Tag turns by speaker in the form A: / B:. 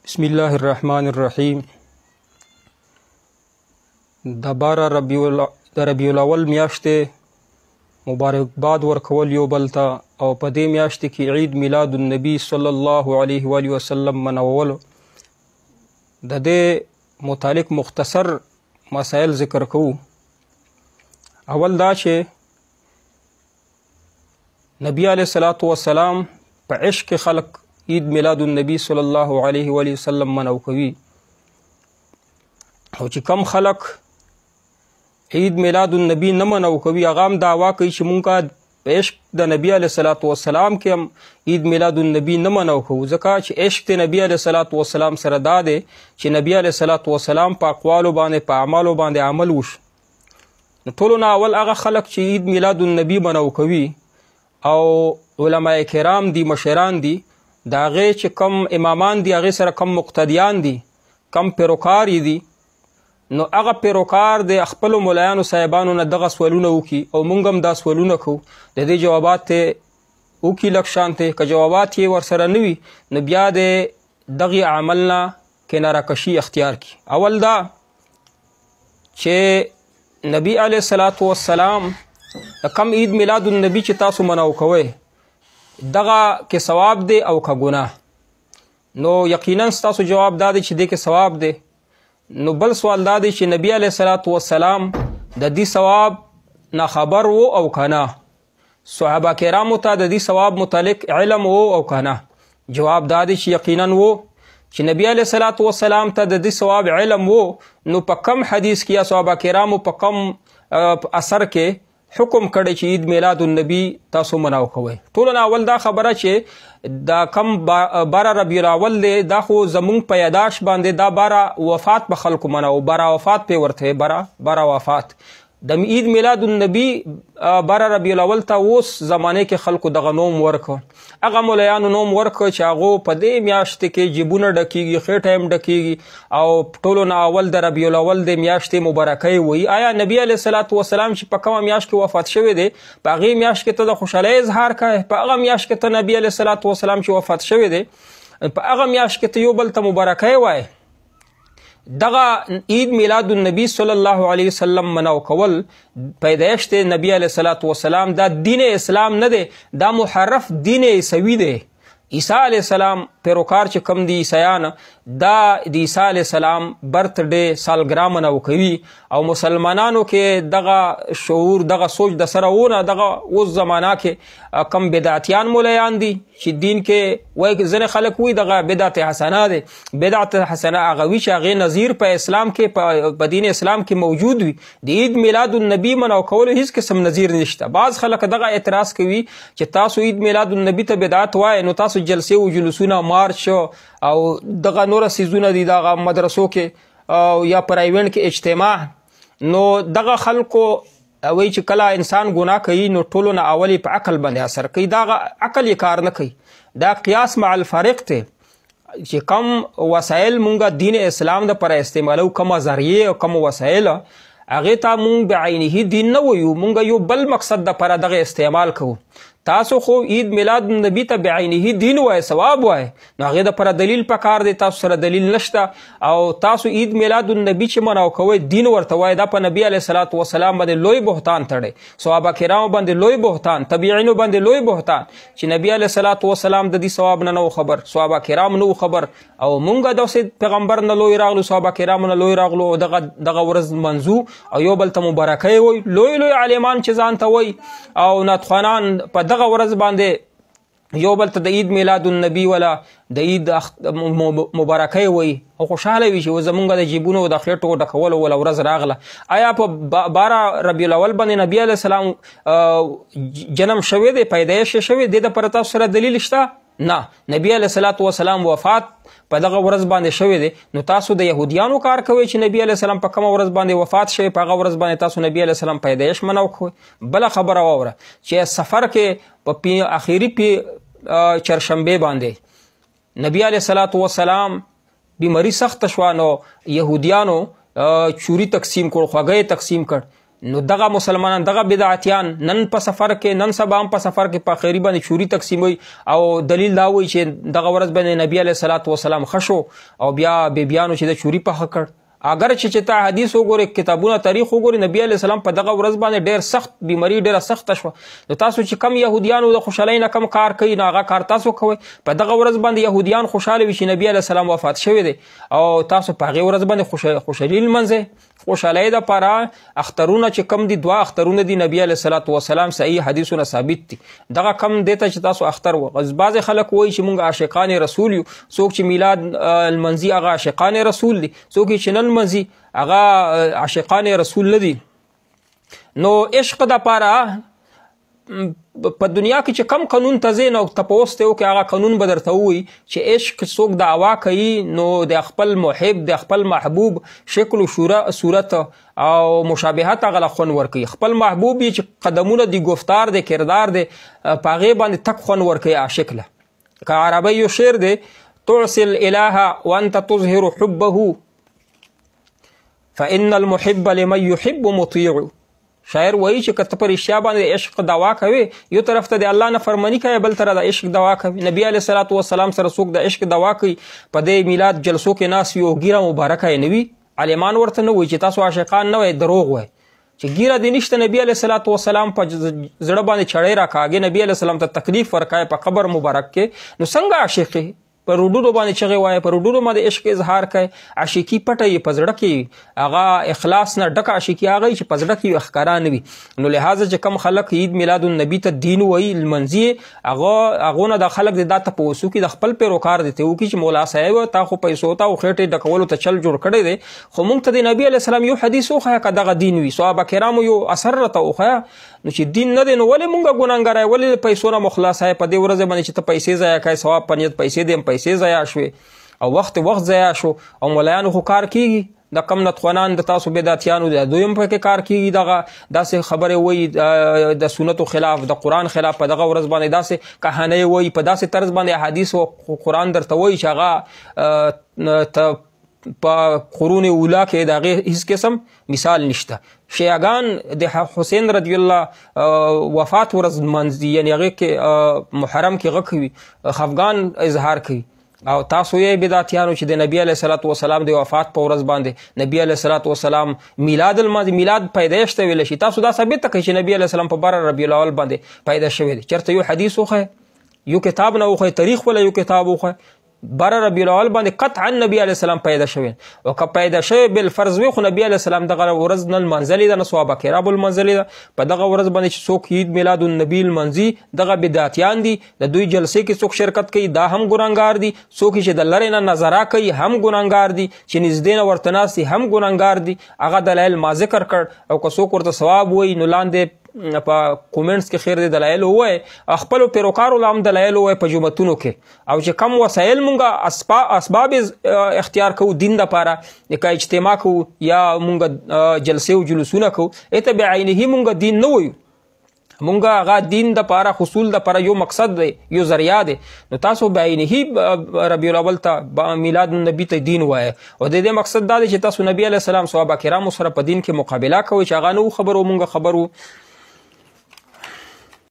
A: بسم الله الرحمن الرحیم. د 12 ربیع الاول میاشتې مبارکباد ورکول یو بل ته او په دې میاشتې کې عید میلاد النبی صلی الله علیه و آله وسلم منولو د دې متعلق مختصر مسائل ذکر کوو. اول دا چې نبی علیه الصلاة والسلام په عشق خلق عید میلاد النبی صلی الله علیه و آله وسلم منو کوي، او چې کم خلق عید میلاد النبی نه منو کوي هغه هم دعوا کوي چې مونږ په عشق د نبی علیه الصلاة والسلام کې هم عید میلاد النبی نه منو کوو، ځکه چې عشق د نبی علیه الصلاة والسلام سره دا دی چې نبی علیه الصلاة والسلام په اقوالو باندې په اعمالو باندې عمل وشي. نو ټولو نه اول هغه خلق چې عید میلاد النبی منو کوي او علماء کرام دي، مشران دي، د هغې چې کم امامان دي هغې سره کم مقتدیان دي، کم پیروکار دي، نو هغه پیروکار د خپلو ملایانو صاحبانو نه دغه سوالونه وکړي او موږ هم دا سوالونه کوو، د دې جوابات یې وکړي لږ شانتې. که جوابات یې ورسره نه وي نو بیا د دغې عمل نه کناره کشي اختیار کړي. اول دا چې نبی علیه الصلاة والسلام د کم عید میلاد النبی چې تاسو منو کوئ دغه کې ثواب دی او که ګناه، نو یقینا ستاسو جواب دا دی چې دې کې ثواب دی. نو بل سوال دا دی چې نبی علیه الصلاة والسلام د دې ثواب نه خبر و او که نه، صحابه کرامو ته د دې ثواب متعلق علم و او که نه؟ جواب دا دی چې یقینا و، چې نبی علیه الصلاة والسلام ته د دې ثواب علم و، نو په کم حدیث کې یا صحابه کرامو په کم اثر کې حکم کړی چې عید میلاد النبی تاسو مناو کوئ. ټولو نه اول دا خبره چې دا کم 12 ربیع الاول دی دا خو زمونږ په یاداشت باندې دا 12 وفات په خلکو مناو، 12 وفات پې ورته 12 وفات. د عید میلاد النبی 12 ربیع الاول ته اوس زمانه کې خلکو دغه نوم ورکړ، هغه ملایانو نوم ورکړ چې هغو په دې میاشتې کې جیبونه ډکیږي، خېټه هم ډکیږي او ټولو نه اول د ربیع الاول د میاشتې مبارکۍ وایي. آیا نبی علیه الصلاة والسلام چې په کومه میاشت کې وفات شوی دی په هغې میاشت کې ته د خوشحالۍ اظهار کوې؟ په هغه میاشت کې ته نبی علیه الصلاة والسلام چې وفات شوی دی په هغه میاشت کې ته یو بل ته مبارکۍ وایې؟ دغه عید میلاد النبی صلی الله علیه وسلم مناو کول پیدایشت نبی علیه الصلاة والسلام دا دین اسلام نه دی، دا محرف دین عیسوي دی. عیسی علیه السلام پیروکار چې کم دی عیسیان دا د عیسی علیه السلام برت ډے سالګرا مناو کوي او مسلمانانو کې دغه شعور دغه سوچ د سره ونه دغه اوس زمانه کې کم بدعتیان مولایان دي چې دین کې وایي ځینې خلک وایي دغه بدعت حسنه دی. بدعت حسنه هغه وي چې هغې نظیر په اسلام کې په دین اسلام کې موجود وي. د عید میلاد النبی مناو کولو هیڅ قسم نظیر نشته. بعض خلک دغه اعتراض کوي چې تاسو عید میلاد النبی ته بدعت وایي نو تاسو جلسې و جلوسونه مارچ او دغه نور سیزونه دي دغه مدرسو کې یا پرایویټ کې اجتماع. نو دغه خلکو وایي چې کله انسان ګناه کوي نو ټولو نه اول په عقل باندې اثر کوي، دغه عقل یې کار نه کوي. دا قیاس مع الفارق ته چې کم وسایل مونږ دین اسلام دپاره استعمالو، کم ذریعې او کم وسایل هغې ته مونږ بعینه دین نه وایو، مونږ یو بل مقصد دپاره دغه استعمال کوو. تاسو خو عید میلاد النبی ته بعینه دین وای، ثواب وای، نو هغې دپاره دلیل پکار دی. تاسو سره دلیل نشته او تاسو عید میلاد النبی چې مناو کوئ دین ورته وای، دا په نبی علیه الصلاة والسلام باندې لوی بهتان تړی، صحابه کرامو باندې لوی بهتان، تابعینو باندې لوی بهتان چې نبی علیه الصلاة والسلام د دې ثواب نه نو خبر، صحابه کرام نو خبر او مونږ داسې پیغمبر نه لوی راغلو، صحابه کرامو نه لوی راغلو او دغه ورځ منځو او یو بل ته مبارکۍ وایي. لوی لوی عالمان چې ځان ته وایي او ناتخوانان په دغه ورځ باندې یو بل ته د عید میلاد النبی ولا د عید مبارکۍ وایي او خوشحاله وي چې زمونږ د جیبونو د خېټو ډکولو ولا ورځ راغله. آیا په 12 ربیع الاول باندې نبی علیه السلام جنم شوی دی، پیدایش شوی دی؟ د دپاره تاسو سره دلیل شته؟ نه. نبی علیه الصلاة والسلام وفات په دغه ورځ باندې شوی دی، نو تاسو د یهودیانو کار کوئ چې نبی علیه السلام په کومه ورځ باندې وفات شوی په هغه ورځ باندې تاسو نبی علیه السلام پیدایش مناو کوئ. بله خبره واوره چې سفر کې په اخیری چهارشنبې باندې نبی علیه الصلاة والسلام بیماری سخت شوه نو یهودیانو چوری تقسیم کړ، خوږی تقسیم کړ. نو دغه مسلمانان دغه بدعتیان نن په سفر کې نن سبا هم په سفر کې په خیری باندې چوری تقسیموي او دلیل دا وایي چې دغه ورځ باندې نبی علیه الصلاة والسلام خشو او بیا بیبیانو چې د چوری په حق کړ. اگر چې تا حدیث وګورئ کتابونه تاریخ وګورئ نبی علیه السلام په دغه ورځ باندې ډېر سخت بیماری ډېره سخته شوه. نو تاسو چې کم یهودیانو د خوشحالۍ نه کم کار کوي نو هغه کار تاسو کوئ. په دغه ورځ باندې یهودیان خوشحاله وي چې نبی علیه السلام وفات شوی دی او تاسو په هغې ورځ باندې خوشحالي لمانځئ. خوشحالۍ دپاره اخترونه چې کم دي 2 اخترونه دي نبی علیه الصلاة والسلام صحیح حدیثونه ثابت دي. دغه کم دی ته چې تاسو اختر بعضې خلک وایي چې موږ عاشقان رسول یو. څوک چې میلاد لمنځي هغه عاشقان رسول دي، څوک چې نه لمنځي هغه عاشقان رسول نه دي. نو عشق دپاره په دنیا کې چې کم قانون ته ځې نو تپوس ته وکړې هغه قانون به درته ووایي چې عشق څوک دعوا کوي نو د خپل محب د خپل محبوب شکل و صورت او مشابهت هغه له خوند ورکوي. خپل محبوب یې چې قدمونه دي گفتار دی کردار دی په هغې باندې تک خوند ورکوي عاشق له. که عربی یو شعر دی تعصي الاله وانت تظهر حبه فإن المحب لمن يحب مطيع. شاعر وایي چې که ته په رښتیا باندې عشق دعوا کوي یو طرف ته د الله نه فرماني کوي بل طرف د عشق دعوا کوي. نبی علیه الصلاة والسلام سره څوک د عشق دعوا کوي په دې میلاد جلسو کې ناست وي او ګیره مبارکه یې نه وي عالمان ورته نه وایي چې تاسو عاشقان نه وایي دروغ وایي چې ګیره دې نشته. نبی علیه الصلاة والسلام په زړه باندې چړی راکاږي نبی علیه السلام ته تکلیف ورکوي په قبر مبارک کې نو څنګه عاشق یې پر وډونو باندې چغې وایي پر وډونو باندې عشق اظهار کوي. عاشقي پټه یې په زړه کې هغه اخلاص نه ډکه عاشقي هغه چې په زړه کې ښکارا نه وي. نو لهذا چې کم خلک عید میلاد النبي ته دین وایي لمنځي هغو نه د خلک دا تپوس وکړي د خپل پیروکار دي ته وکړي چې مولا صاحب تا خو پیسو ته او خېټې ډکولو ته چل جوړ کړی دی خو موږ ته د نبي علیه السلام یو حدیث وښیه که دغه دین وي صحابه کرامو یو اثر راته وښیه. نو چې دین نه دی نو ولې موږ ګناهګار یو ولې پیسو نه مخلص یې په دې ورځ باندې چې ته پیسې ضایع کوې ثواب په نیت پیسې دي هم پیسې ضایع شوې او وخت ضایع شو او ملایانو خو کار کیږي د کم نتخوانان د تاسو بدعتیانو د دوی هم پکې کار کیږي دغه داسې خبرې وایي د سنتو خلاف د قرآن خلاف په دغه ورځ باندې داسې کهانۍ وایي په داسې طرز باندې احادیث او قرآن درته وایي چې هغه په قرون اولا کې د هغې هیڅ قسم مثال نشته. شیعګان د حسین رضی الله وفات ورځ لمانځي یعنې هغې کې محرم کې غږ کوي خفګان اظهار کوي او تاسو یې بدعتیانو چې د نبی علیه الصلاة والسلام د وفات په ورځ باندې نبی علیه الصلاة والسلام میلاد لمانځي. میلاد پیدایش ته ویلی شي تاسو دا ثابت کوئ چې نبی علیه السلام په 12 ربیع الاول باندې پیدا شوی دی. چېرته یو حدیث وښیه یو کتاب نه وښیه تاریخ ولا یو کتاب وښیه 12 ربیع الاول باندې قطعا نبی علیه السلام پیدا شوی او که پیدا شوی بالفرض وي خو نبی علیه السلام دغه ورځ نه لمانځلې ده نه صحابه کرام لمانځلې ده. په دغه ورځ باندې چې څوک عید میلاد النبي لمانځي دغه بدعتیان دي. د دوی جلسې کې څوک شرکت کوي دا هم ګناهګار دي. څوک چې د لرې نه نظره کوي هم ګناهګار دي. چې نږدې نه ورته ناست دي هم ګناهګار دي. هغه دلایل ما ذکر کړ او که څوک ورته ثواب وایي نو لاندې په کومنټس کې خیر دی دلایل ووایي خپلو پیروکارو له هم دلایل ووایي په جوماتونو کې او چې کم وسایل مونږ اسباب اختیار کوو دین دپاره که اجتماع کوو یا مونږ جلسې او جلوسونه کوو ایته بعینه مونږ دین نه وایو مونږ هغه دین دپاره حصول دپاره یو مقصد دی یو ذریعه دی. نو تاسو بعینه ربیع الاول ته میلاد النبي ته دین وایه او د دې مقصد دا دی چې تاسو نبی علیه السلام صحابه کرامو سره په دین کې مقابله کوئ چې هغه نه خبرو مونږ خبرو